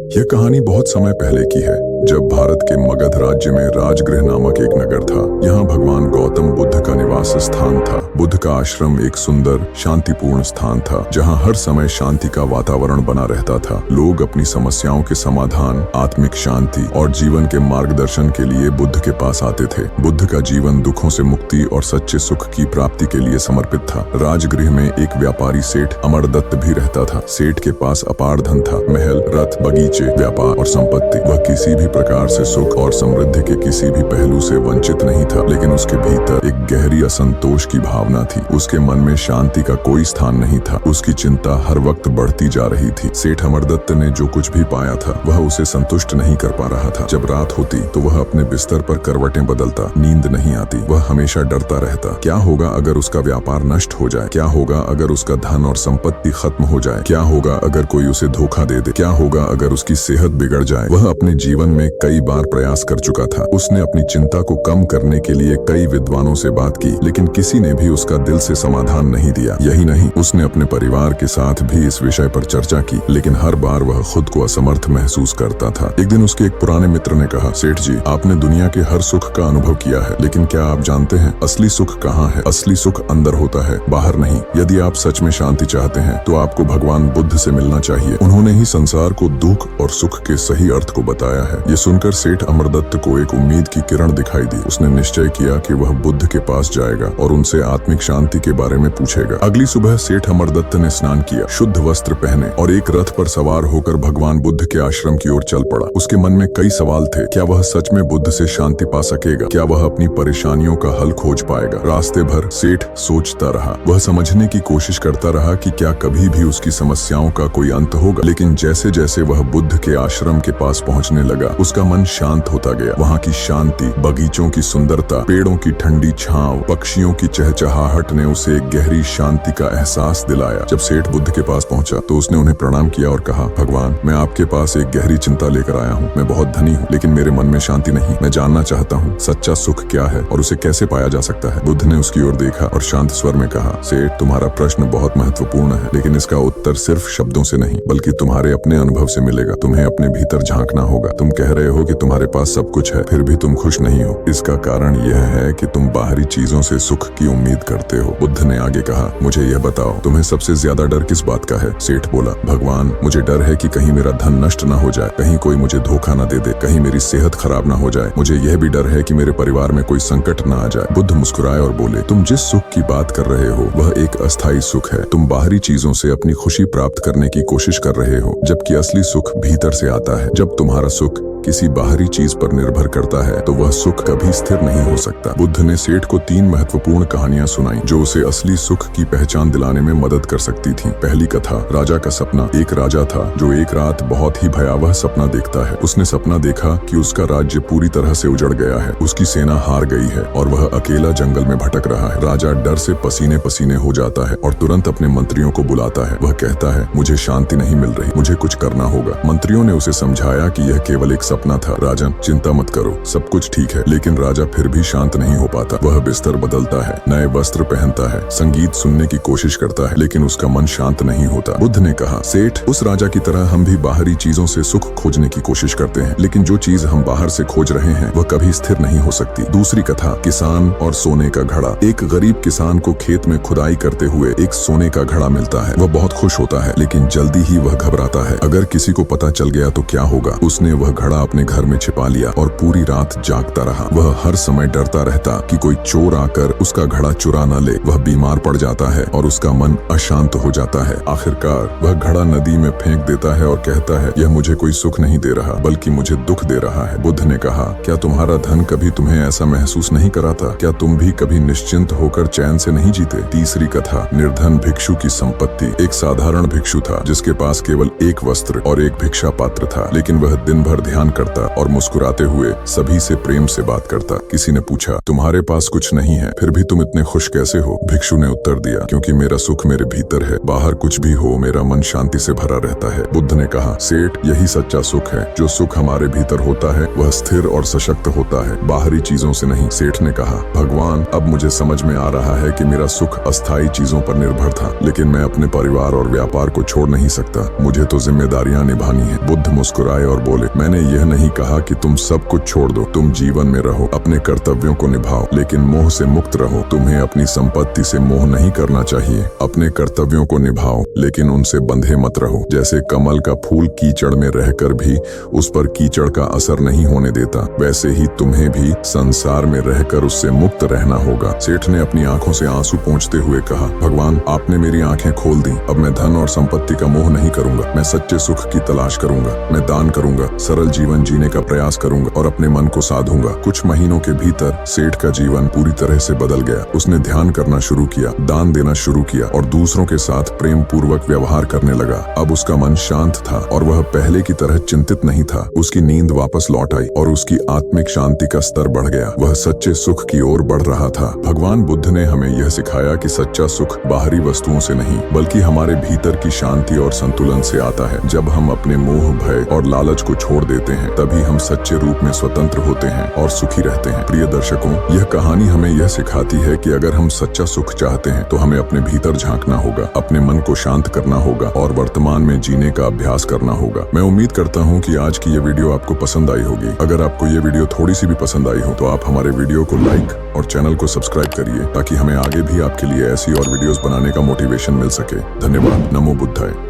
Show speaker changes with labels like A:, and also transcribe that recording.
A: यह कहानी बहुत समय पहले की है, जब भारत के मगध राज्य में राजगृह नामक एक नगर था। यहाँ भगवान गौतम बुद्ध का निवास स्थान था। बुद्ध का आश्रम एक सुंदर शांतिपूर्ण स्थान था, जहाँ हर समय शांति का वातावरण बना रहता था। लोग अपनी समस्याओं के समाधान, आत्मिक शांति और जीवन के मार्गदर्शन के लिए बुद्ध के पास आते थे। बुद्ध का जीवन दुखों से मुक्ति और सच्चे सुख की प्राप्ति के लिए समर्पित था। राजगृह में एक व्यापारी सेठ अमरदत्त भी रहता था। सेठ के पास अपार धन था, महल, रथ, बगीचे, व्यापार और संपत्ति। वह किसी भी प्रकार से सुख और समृद्धि के किसी भी पहलू से वंचित नहीं था, लेकिन उसके भीतर एक गहरी असंतोष की भावना थी। उसके मन में शांति का कोई स्थान नहीं था। उसकी चिंता हर वक्त बढ़ती जा रही थी। सेठ अमरदत्त ने जो कुछ भी पाया था, वह उसे संतुष्ट नहीं कर पा रहा था। जब रात होती तो वह अपने बिस्तर पर करवटें बदलता। नींद नहीं आती। वह हमेशा डरता रहता। क्या होगा अगर उसका व्यापार नष्ट हो जाए? क्या होगा अगर उसका धन और संपत्ति खत्म हो जाए? क्या होगा अगर कोई उसे धोखा दे दे? क्या होगा अगर उसकी सेहत बिगड़ जाए? वह अपने जीवन में कई बार प्रयास कर चुका था। उसने अपनी चिंता को कम करने के लिए कई विद्वानों से बात की, लेकिन किसी ने भी उसका दिल से समाधान नहीं दिया। यही नहीं, उसने अपने परिवार के साथ भी इस विषय पर चर्चा की, लेकिन हर बार वह खुद को असमर्थ महसूस करता था। एक दिन उसके एक पुराने मित्र ने कहा, सेठ जी, आपने दुनिया के हर सुख का अनुभव किया है, लेकिन क्या आप जानते हैं असली सुख कहाँ है? असली सुख अंदर होता है, बाहर नहीं। यदि आप सच में शांति चाहते हैं तो आपको भगवान बुद्ध से मिलना चाहिए। उन्होंने ही संसार को दुख और सुख के सही अर्थ को बताया है। ये सुनकर सेठ अमरदत्त को एक उम्मीद की किरण दिखाई दी। उसने निश्चय किया कि वह बुद्ध के पास जाएगा और उनसे आत्मिक शांति के बारे में पूछेगा। अगली सुबह सेठ अमरदत्त ने स्नान किया, शुद्ध वस्त्र पहने और एक रथ पर सवार होकर भगवान बुद्ध के आश्रम की ओर चल पड़ा। उसके मन में कई सवाल थे। क्या वह सच में बुद्ध से शांति पा सकेगा? क्या वह अपनी परेशानियों का हल खोज पाएगा? रास्ते भर सेठ सोचता रहा। वह समझने की कोशिश करता रहा कि क्या कभी भी उसकी समस्याओं का कोई अंत होगा। लेकिन जैसे जैसे वह बुद्ध के आश्रम के पास पहुंचने लगा, उसका मन शांत होता गया। वहाँ की शांति, बगीचों की सुंदरता, पेड़ों की ठंडी छांव, पक्षियों की चहचहाहट ने उसे एक गहरी शांति का एहसास दिलाया। जब सेठ बुद्ध के पास पहुंचा तो उसने उन्हें प्रणाम किया और कहा, भगवान, मैं आपके पास एक गहरी चिंता लेकर आया हूँ। मैं बहुत धनी हूँ, लेकिन मेरे मन में शांति नहीं। मैं जानना चाहता हूँ सच्चा सुख क्या है और उसे कैसे पाया जा सकता है। बुद्ध ने उसकी ओर देखा और शांत स्वर में कहा, सेठ, तुम्हारा प्रश्न बहुत महत्वपूर्ण है, लेकिन इसका उत्तर सिर्फ शब्दों से नहीं, बल्कि तुम्हारे अपने अनुभव से मिलेगा। तुम्हें अपने भीतर झांकना होगा। तुम कह रहे हो कि तुम्हारे पास सब कुछ है, फिर भी तुम खुश नहीं हो। इसका कारण यह है कि तुम बाहरी चीजों से सुख की उम्मीद करते हो। बुद्ध ने आगे कहा, मुझे यह बताओ, तुम्हें सबसे ज्यादा डर किस बात का है? सेठ बोला, भगवान, मुझे डर है कि कहीं मेरा धन नष्ट न हो जाए, कहीं कोई मुझे धोखा न दे दे, कहीं मेरी सेहत खराब न हो जाए। मुझे यह भी डर है कि मेरे परिवार में कोई संकट न आ जाए। बुद्ध मुस्कुराए और बोले, तुम जिस सुख की बात कर रहे हो वह एक अस्थायी सुख है। तुम बाहरी चीजों से अपनी खुशी प्राप्त करने की कोशिश कर रहे हो, जबकि असली सुख भीतर से आता है। जब तुम्हारा सुख किसी बाहरी चीज पर निर्भर करता है तो वह सुख कभी स्थिर नहीं हो सकता। बुद्ध ने सेठ को 3 महत्वपूर्ण कहानियां सुनाई, जो उसे असली सुख की पहचान दिलाने में मदद कर सकती थीं। पहली कथा, राजा का सपना। एक राजा था जो एक रात बहुत ही भयावह सपना देखता है। उसने सपना देखा कि उसका राज्य पूरी तरह से उजड़ गया है, उसकी सेना हार गई है और वह अकेला जंगल में भटक रहा है। राजा डर से पसीने पसीने हो जाता है और तुरंत अपने मंत्रियों को बुलाता है। वह कहता है, मुझे शांति नहीं मिल रही, मुझे कुछ करना होगा। मंत्रियों ने उसे समझाया कि यह केवल एक सपना था। राजन, चिंता मत करो, सब कुछ ठीक है। लेकिन राजा फिर भी शांत नहीं हो पाता। वह बिस्तर बदलता है, नए वस्त्र पहनता है, संगीत सुनने की कोशिश करता है, लेकिन उसका मन शांत नहीं होता। बुद्ध ने कहा, सेठ, उस राजा की तरह हम भी बाहरी चीजों से सुख खोजने की कोशिश करते हैं, लेकिन जो चीज हम बाहर से खोज रहे हैं वह कभी स्थिर नहीं हो सकती। दूसरी कथा, किसान और सोने का घड़ा। एक गरीब किसान को खेत में खुदाई करते हुए एक सोने का घड़ा मिलता है। वह बहुत खुश होता है, लेकिन जल्दी ही वह घबराता है। अगर किसी को पता चल गया तो क्या होगा? उसने वह घड़ा अपने घर में छिपा लिया और पूरी रात जागता रहा। वह हर समय डरता रहता कि कोई चोर आकर उसका घड़ा चुरा न ले। वह बीमार पड़ जाता है और उसका मन अशांत हो जाता है। आखिरकार वह घड़ा नदी में फेंक देता है और कहता है, यह मुझे कोई सुख नहीं दे रहा, बल्कि मुझे दुख दे रहा है। बुद्ध ने कहा, क्या तुम्हारा धन कभी तुम्हें ऐसा महसूस नहीं कराता? क्या तुम भी कभी निश्चिंत होकर चैन से नहीं जीते? तीसरी कथा, निर्धन भिक्षु की संपत्ति। एक साधारण भिक्षु था जिसके पास केवल एक वस्त्र और एक भिक्षा पात्र था, लेकिन वह दिन भर ध्यान सम्मान करता और मुस्कुराते हुए सभी से प्रेम से बात करता। किसी ने पूछा, तुम्हारे पास कुछ नहीं है, फिर भी तुम इतने खुश कैसे हो? भिक्षु ने उत्तर दिया, क्योंकि मेरा सुख मेरे भीतर है, बाहर कुछ भी हो मेरा मन शांति से भरा रहता है। बुद्ध ने कहा, सेठ, यही सच्चा सुख है। जो सुख हमारे भीतर होता है वह स्थिर और सशक्त होता है, बाहरी चीजों से नहीं। सेठ ने कहा, भगवान, अब मुझे समझ में आ रहा है कि मेरा सुख अस्थायी चीजों पर निर्भर था, लेकिन मैं अपने परिवार और व्यापार को छोड़ नहीं सकता। मुझे तो जिम्मेदारियां निभानी है। बुद्ध मुस्कुराए और बोले, मैंने यह नहीं कहा कि तुम सब कुछ छोड़ दो। तुम जीवन में रहो, अपने कर्तव्यों को निभाओ, लेकिन मोह से मुक्त रहो। तुम्हें अपनी संपत्ति से मोह नहीं करना चाहिए। अपने कर्तव्यों को निभाओ, लेकिन उनसे बंधे मत रहो। जैसे कमल का फूल कीचड़ में रहकर भी उस पर कीचड़ का असर नहीं होने देता, वैसे ही तुम्हें भी संसार में रहकर उससे मुक्त रहना होगा। सेठ ने अपनी आंखों से आंसू पोंछते हुए कहा, भगवान, आपने मेरी आंखें खोल दी। अब मैं धन और संपत्ति का मोह नहीं करूंगा। मैं सच्चे सुख की तलाश करूंगा। मैं दान करूंगा, सरल जीवन जीने का प्रयास करूंगा और अपने मन को साधूंगा। कुछ महीनों के भीतर सेठ का जीवन पूरी तरह से बदल गया। उसने ध्यान करना शुरू किया, दान देना शुरू किया और दूसरों के साथ प्रेम पूर्वक व्यवहार करने लगा। अब उसका मन शांत था और वह पहले की तरह चिंतित नहीं था। उसकी नींद वापस लौट आई और उसकी आत्मिक शांति का स्तर बढ़ गया। वह सच्चे सुख की ओर बढ़ रहा था। भगवान बुद्ध ने हमें यह सिखाया कि सच्चा सुख बाहरी वस्तुओं से नहीं, बल्कि हमारे भीतर की शांति और संतुलन से आता है। जब हम अपने मोह, भय और लालच को छोड़ देते हैं, तभी हम सच्चे रूप में स्वतंत्र होते हैं और सुखी रहते हैं। प्रिय दर्शकों, यह कहानी हमें यह सिखाती है कि अगर हम सच्चा सुख चाहते हैं तो हमें अपने भीतर झांकना होगा, अपने मन को शांत करना होगा और वर्तमान में जीने का अभ्यास करना होगा। मैं उम्मीद करता हूँ कि आज की ये वीडियो आपको पसंद आई होगी। अगर आपको ये वीडियो थोड़ी सी भी पसंद आई हो तो आप हमारे वीडियो को लाइक और चैनल को सब्सक्राइब करिए, ताकि हमें आगे भी आपके लिए ऐसी और वीडियोस बनाने का मोटिवेशन मिल सके। धन्यवाद। नमो बुद्धाय।